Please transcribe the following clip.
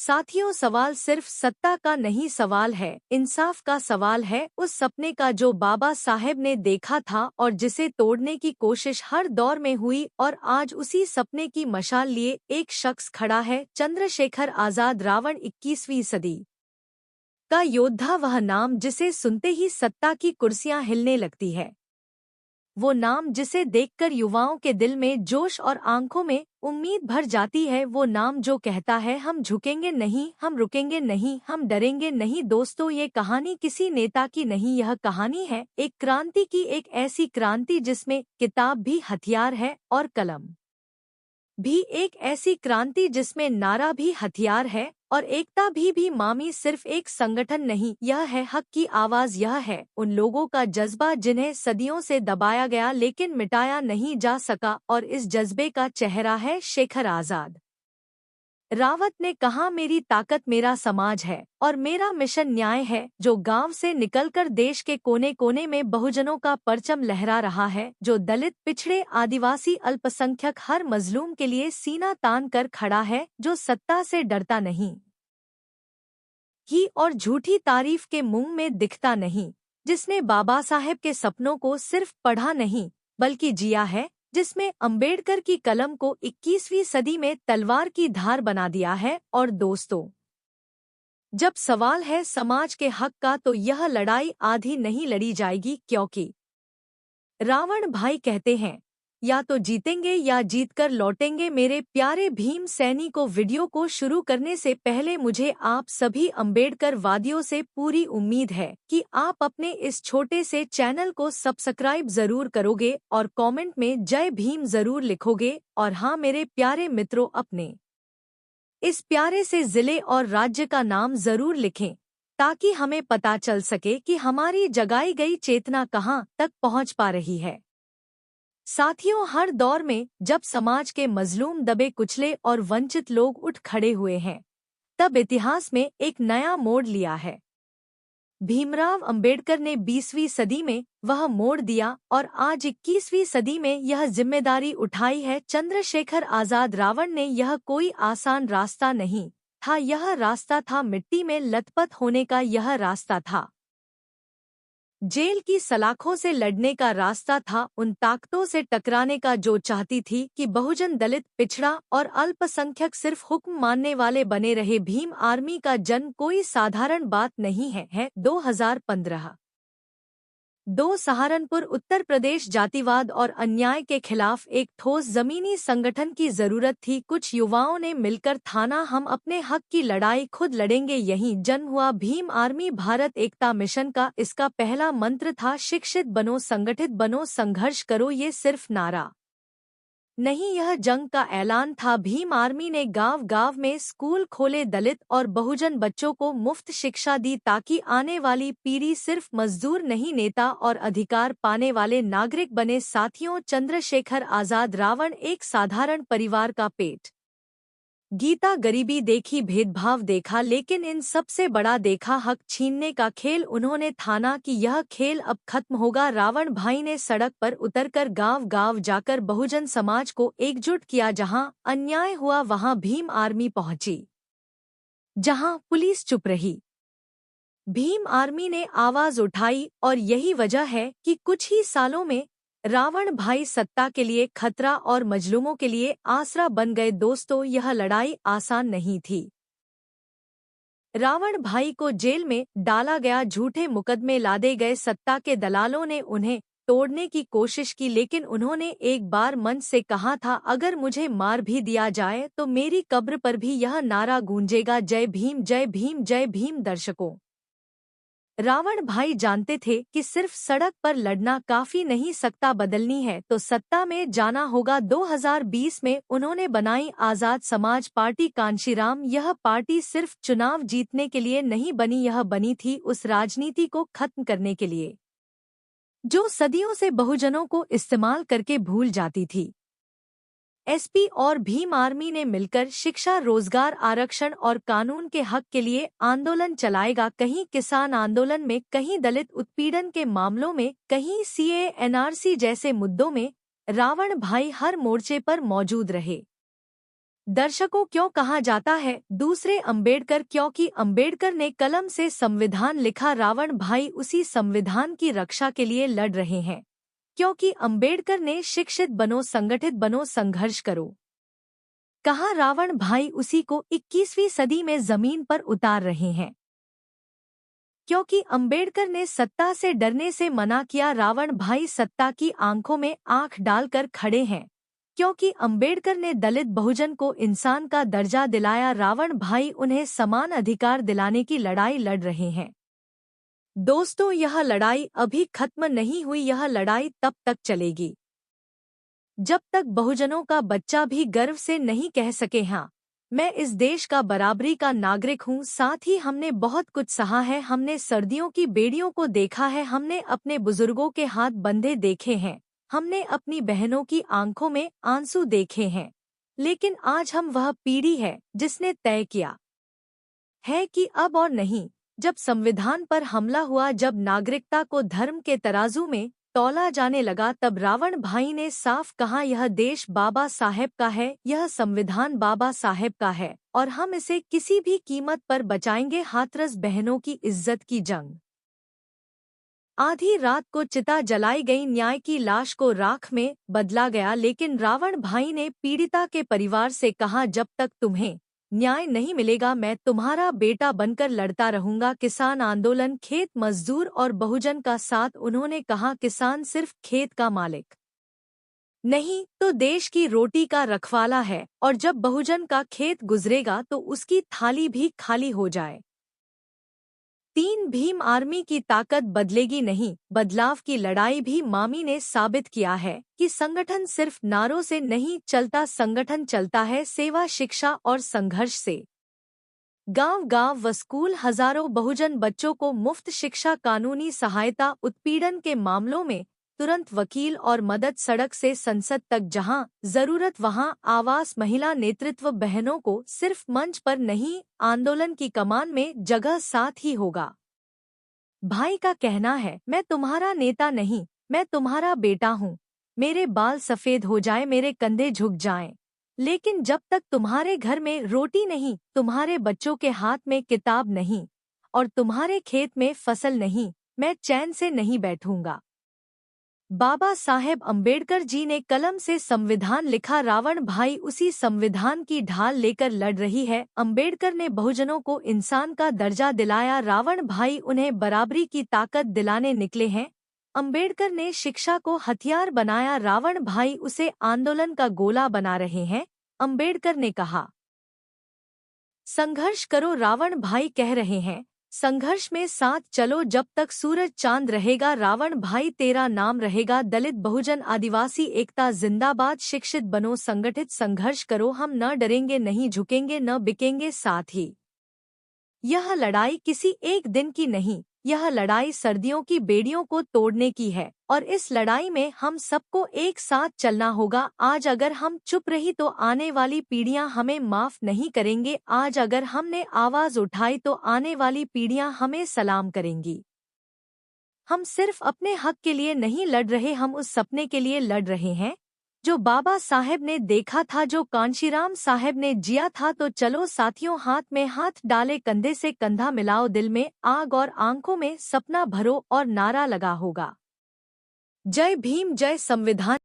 साथियों, सवाल सिर्फ सत्ता का नहीं, सवाल है इंसाफ का, सवाल है उस सपने का जो बाबा साहेब ने देखा था और जिसे तोड़ने की कोशिश हर दौर में हुई। और आज उसी सपने की मशाल लिए एक शख्स खड़ा है, चंद्रशेखर आजाद, रावण, 21वीं सदी का योद्धा। वह नाम जिसे सुनते ही सत्ता की कुर्सियां हिलने लगती है, वो नाम जिसे देखकर युवाओं के दिल में जोश और आंखों में उम्मीद भर जाती है, वो नाम जो कहता है हम झुकेंगे नहीं, हम रुकेंगे नहीं, हम डरेंगे नहीं। दोस्तों, ये कहानी किसी नेता की नहीं, यह कहानी है एक क्रांति की, एक ऐसी क्रांति जिसमें किताब भी हथियार है और कलम भी, एक ऐसी क्रांति जिसमें नारा भी हथियार है और एकता भी। मामी सिर्फ एक संगठन नहीं, यह है हक की आवाज, यह है उन लोगों का जज्बा जिन्हें सदियों से दबाया गया लेकिन मिटाया नहीं जा सका। और इस जज्बे का चेहरा है शेखर आजाद। रावत ने कहा, मेरी ताकत मेरा समाज है और मेरा मिशन न्याय है, जो गांव से निकलकर देश के कोने कोने में बहुजनों का परचम लहरा रहा है, जो दलित, पिछड़े, आदिवासी, अल्पसंख्यक, हर मजलूम के लिए सीना तान कर खड़ा है, जो सत्ता से डरता नहीं ही और झूठी तारीफ के मुंह में दिखता नहीं, जिसने बाबा साहेब के सपनों को सिर्फ पढ़ा नहीं बल्कि जिया है, जिसमें अंबेडकर की कलम को 21वीं सदी में तलवार की धार बना दिया है। और दोस्तों, जब सवाल है समाज के हक का, तो यह लड़ाई आधी नहीं लड़ी जाएगी, क्योंकि रावण भाई कहते हैं, या तो जीतेंगे या जीतकर लौटेंगे। मेरे प्यारे भीम सैनिकों, वीडियो को शुरू करने से पहले मुझे आप सभी अंबेडकर वादियों से पूरी उम्मीद है कि आप अपने इस छोटे से चैनल को सब्सक्राइब जरूर करोगे और कमेंट में जय भीम जरूर लिखोगे। और हाँ मेरे प्यारे मित्रों, अपने इस प्यारे से जिले और राज्य का नाम जरूर लिखें, ताकि हमें पता चल सके कि हमारी जगाई गई चेतना कहाँ तक पहुँच पा रही है। साथियों, हर दौर में जब समाज के मजलूम, दबे कुचले और वंचित लोग उठ खड़े हुए हैं, तब इतिहास में एक नया मोड़ लिया है। भीमराव अंबेडकर ने 20वीं सदी में वह मोड़ दिया और आज 21वीं सदी में यह जिम्मेदारी उठाई है। चंद्रशेखर आजाद, रावण ने यह कोई आसान रास्ता नहीं था, यह रास्ता था मिट्टी में लथपथ होने का, यह रास्ता था जेल की सलाखों से लड़ने का, रास्ता था उन ताकतों से टकराने का जो चाहती थी कि बहुजन, दलित, पिछड़ा और अल्पसंख्यक सिर्फ हुक्म मानने वाले बने रहे। भीम आर्मी का जन्म कोई साधारण बात नहीं है 2015 सहारनपुर, उत्तर प्रदेश। जातिवाद और अन्याय के खिलाफ एक ठोस जमीनी संगठन की जरूरत थी। कुछ युवाओं ने मिलकर ठाना, हम अपने हक की लड़ाई खुद लड़ेंगे। यहीं जन्म हुआ भीम आर्मी, भारत एकता मिशन का। इसका पहला मंत्र था, शिक्षित बनो, संगठित बनो, संघर्ष करो। ये सिर्फ नारा नहीं, यह जंग का ऐलान था। भीम आर्मी ने गांव-गांव में स्कूल खोले, दलित और बहुजन बच्चों को मुफ्त शिक्षा दी, ताकि आने वाली पीढ़ी सिर्फ मजदूर नहीं, नेता और अधिकार पाने वाले नागरिक बने। साथियों, चंद्रशेखर आजाद, रावण, एक साधारण परिवार का पेट गीता, गरीबी देखी, भेदभाव देखा, लेकिन इन सबसे बड़ा देखा हक छीनने का खेल। उन्होंने ठाना कि यह खेल अब खत्म होगा। रावण भाई ने सड़क पर उतरकर गांव-गांव जाकर बहुजन समाज को एकजुट किया। जहां अन्याय हुआ वहां भीम आर्मी पहुंची, जहां पुलिस चुप रही, भीम आर्मी ने आवाज उठाई। और यही वजह है कि कुछ ही सालों में रावण भाई सत्ता के लिए खतरा और मजलूमों के लिए आसरा बन गए। दोस्तों, यह लड़ाई आसान नहीं थी। रावण भाई को जेल में डाला गया, झूठे मुकदमे लादे गए, सत्ता के दलालों ने उन्हें तोड़ने की कोशिश की, लेकिन उन्होंने एक बार मन से कहा था, अगर मुझे मार भी दिया जाए तो मेरी कब्र पर भी यह नारा गूंजेगा, जय भीम, जय भीम, जय भीम। दर्शकों, रावण भाई जानते थे कि सिर्फ सड़क पर लड़ना काफी नहीं, सत्ता बदलनी है तो सत्ता में जाना होगा। 2020 में उन्होंने बनाई आजाद समाज पार्टी, कांशीराम। यह पार्टी सिर्फ चुनाव जीतने के लिए नहीं बनी, यह बनी थी उस राजनीति को खत्म करने के लिए जो सदियों से बहुजनों को इस्तेमाल करके भूल जाती थी। एसपी और भीम आर्मी ने मिलकर शिक्षा, रोजगार, आरक्षण और कानून के हक के लिए आंदोलन चलाएगा। कहीं किसान आंदोलन में, कहीं दलित उत्पीड़न के मामलों में, कहीं सीए, एनआरसी जैसे मुद्दों में रावण भाई हर मोर्चे पर मौजूद रहे। दर्शकों क्यों कहा जाता है दूसरे अंबेडकर? क्योंकि अंबेडकर ने कलम से संविधान लिखा, रावण भाई उसी संविधान की रक्षा के लिए लड़ रहे हैं। क्योंकि अंबेडकर ने शिक्षित बनो, संगठित बनो, संघर्ष करो कहा, रावण भाई उसी को 21वीं सदी में जमीन पर उतार रहे हैं। क्योंकि अंबेडकर ने सत्ता से डरने से मना किया, रावण भाई सत्ता की आंखों में आंख डालकर खड़े हैं। क्योंकि अंबेडकर ने दलित बहुजन को इंसान का दर्जा दिलाया, रावण भाई उन्हें समान अधिकार दिलाने की लड़ाई लड़ रहे हैं। दोस्तों, यह लड़ाई अभी खत्म नहीं हुई, यह लड़ाई तब तक चलेगी जब तक बहुजनों का बच्चा भी गर्व से नहीं कह सके, हाँ मैं इस देश का बराबरी का नागरिक हूँ। साथ ही हमने बहुत कुछ सहा है, हमने सर्दियों की बेड़ियों को देखा है, हमने अपने बुजुर्गों के हाथ बंधे देखे हैं, हमने अपनी बहनों की आंखों में आंसू देखे हैं। लेकिन आज हम वह पीढ़ी है जिसने तय किया है कि अब और नहीं। जब संविधान पर हमला हुआ, जब नागरिकता को धर्म के तराजू में तौला जाने लगा, तब रावण भाई ने साफ कहा, यह देश बाबा साहेब का है, यह संविधान बाबा साहेब का है और हम इसे किसी भी कीमत पर बचाएंगे। हाथरस बहनों की इज्जत की जंग। आधी रात को चिता जलाई गई, न्याय की लाश को राख में बदला गया, लेकिन रावण भाई ने पीड़िता के परिवार से कहा, जब तक तुम्हें न्याय नहीं मिलेगा मैं तुम्हारा बेटा बनकर लड़ता रहूंगा। किसान आंदोलन, खेत मजदूर और बहुजन का साथ। उन्होंने कहा, किसान सिर्फ खेत का मालिक नहीं तो देश की रोटी का रखवाला है, और जब बहुजन का खेत गुजरेगा तो उसकी थाली भी खाली हो जाए। 3 भीम आर्मी की ताकत बदलेगी नहीं, बदलाव की लड़ाई भी मामी ने साबित किया है कि संगठन सिर्फ नारों से नहीं चलता, संगठन चलता है सेवा, शिक्षा और संघर्ष से। गांव-गांव व स्कूल, हजारों बहुजन बच्चों को मुफ्त शिक्षा, कानूनी सहायता, उत्पीड़न के मामलों में तुरंत वकील और मदद, सड़क से संसद तक जहां जरूरत वहां आवास, महिला नेतृत्व, बहनों को सिर्फ मंच पर नहीं आंदोलन की कमान में जगह साथ ही होगा। भाई का कहना है, मैं तुम्हारा नेता नहीं, मैं तुम्हारा बेटा हूँ। मेरे बाल सफेद हो जाए, मेरे कंधे झुक जाएं, लेकिन जब तक तुम्हारे घर में रोटी नहीं, तुम्हारे बच्चों के हाथ में किताब नहीं और तुम्हारे खेत में फसल नहीं, मैं चैन से नहीं बैठूंगा। बाबा साहेब अंबेडकर जी ने कलम से संविधान लिखा, रावण भाई उसी संविधान की ढाल लेकर लड़ रही है। अंबेडकर ने बहुजनों को इंसान का दर्जा दिलाया, रावण भाई उन्हें बराबरी की ताकत दिलाने निकले हैं। अंबेडकर ने शिक्षा को हथियार बनाया, रावण भाई उसे आंदोलन का गोला बना रहे हैं। अंबेडकर ने कहा, संघर्ष करो, रावण भाई कह रहे हैं, संघर्ष में साथ चलो, जब तक सूरज चांद रहेगा रावण भाई तेरा नाम रहेगा। दलित बहुजन आदिवासी एकता जिंदाबाद, शिक्षित बनो, संगठित संघर्ष करो, हम न डरेंगे, नहीं झुकेंगे, न बिकेंगे। साथ ही यह लड़ाई किसी एक दिन की नहीं, यह लड़ाई सर्दियों की बेड़ियों को तोड़ने की है और इस लड़ाई में हम सबको एक साथ चलना होगा। आज अगर हम चुप रही तो आने वाली पीढ़ियां हमें माफ नहीं करेंगे, आज अगर हमने आवाज उठाई तो आने वाली पीढ़ियां हमें सलाम करेंगी। हम सिर्फ अपने हक के लिए नहीं लड़ रहे, हम उस सपने के लिए लड़ रहे हैं जो बाबा साहेब ने देखा था, जो कांशीराम साहेब ने जिया था। तो चलो साथियों, हाथ में हाथ डाले, कंधे से कंधा मिलाओ, दिल में आग और आंखों में सपना भरो और नारा लगा होगा, जय भीम, जय संविधान।